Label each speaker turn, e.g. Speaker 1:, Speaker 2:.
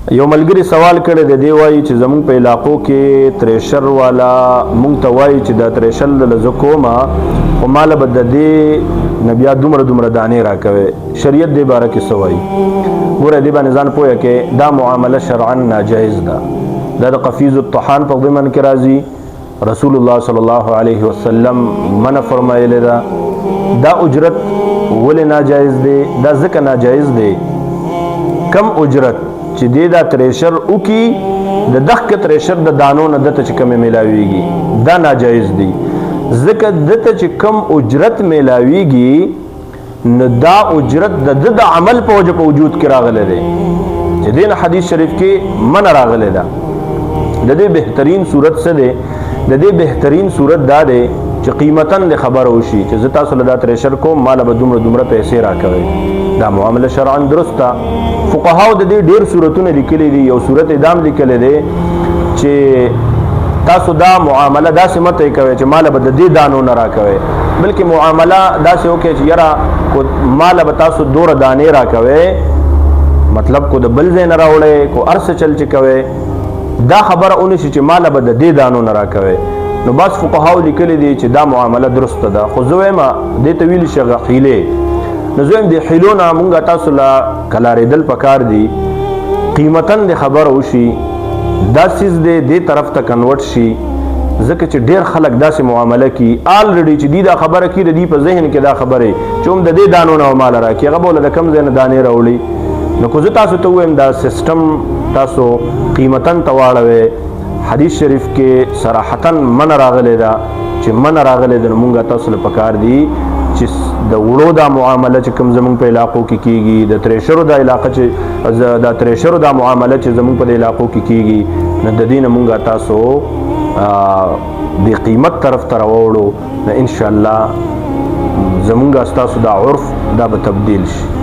Speaker 1: یو ملګری سوال کړی دی، دی وایي چې زمونږ په علاقو کې تریشر والا مونږ ته وایي چې دا تریشر له زه کومه خو ماله به د دې نه بیا دومره دانې راکوي. شریعت دې باره کې څه وایي؟ ګوره دې باندې ځان پوهه کې دا معامله شرعا ناجایز ده. دا د قفیز الطحان په ضمن کې راځي. رسول الله صلی الله علیه وسلم منع فرمایلی ده. دا اجرت ولې ناجایز دی؟ دا ځکه ناجایز دی کم اجرت چې دی دا تریشر وکي د دغه تریشر د دانو نه دته چې کمې میلاویږي دا ناجایز دی. ځکه دته چې کم اجرت میلاویږي نو دا اجرت د عمل په وجه په وجود کې راغلی دی چې دین حدیث شریف کې منع راغلی ده. د دې بهترین صورت څه دی؟ د دې بهترین صورت دا دی چې قیمتاً د خبره وشي چې زه تاسو له دا تریشر کوم ماله به دومره پیسې راکوئ. دا معامله شرعاً درست ده. فقهاو د دې ډېر صورتونه لیکلي دي. یو صورت دام لیکلی دی چې تاسو دا معامله داسې مه طی کوئ چې ماله به د دې دانو نه راکوئ، بلکې معامله داسې وکړئ چې یاره ماله به تاسو دوره دانې راکوئ، مطلب کو د بل ځای نه راوړئ، کو هر څه چل چې کوئ، دا خبره اونشي چې ماله به د دې دانو نه راکوئ. نو بس فقهاو لیکلی دي چې دا معامله درسته ده. خو زه وایم دې ته ویلی شي حیلې. نو زه وایم د حیلو نه مونږ تاسو له کلاریدل پکار دي. قیمتاً د خبره وشي دا څیز دی دې طرف ته کنورټ شي، ځکه چې ډېر خلک داسې معامله کوي آلریډي چې دی دا خبره کوي د دې په ذهن کې دا خبرې چې هم د دې دانو نه ماله راکړي، هغه به له د کم ځای نه دانې راوړي. نو که زه تاسو ته ووایم دا سیسټم تاسو قیمتاً ته واړوئ، حدیث شریف کې صراحتاً منع راغلی ده چې منع راغلی ده. نو مونږ تاسو له پکار دي چې د وړو دا معامله چې کوم زمونږ په علاقو کې کیږي، د تریشرو دا علاقه چې د تریشرو دا معامله چې زمونږ په علاقو کې کیږي، نو د دې نه مونږ تاسو د قیمت طرف ته راوړو، نو انشاءالله زمونږ ستاسو دا عرف دا به تبدیل شي.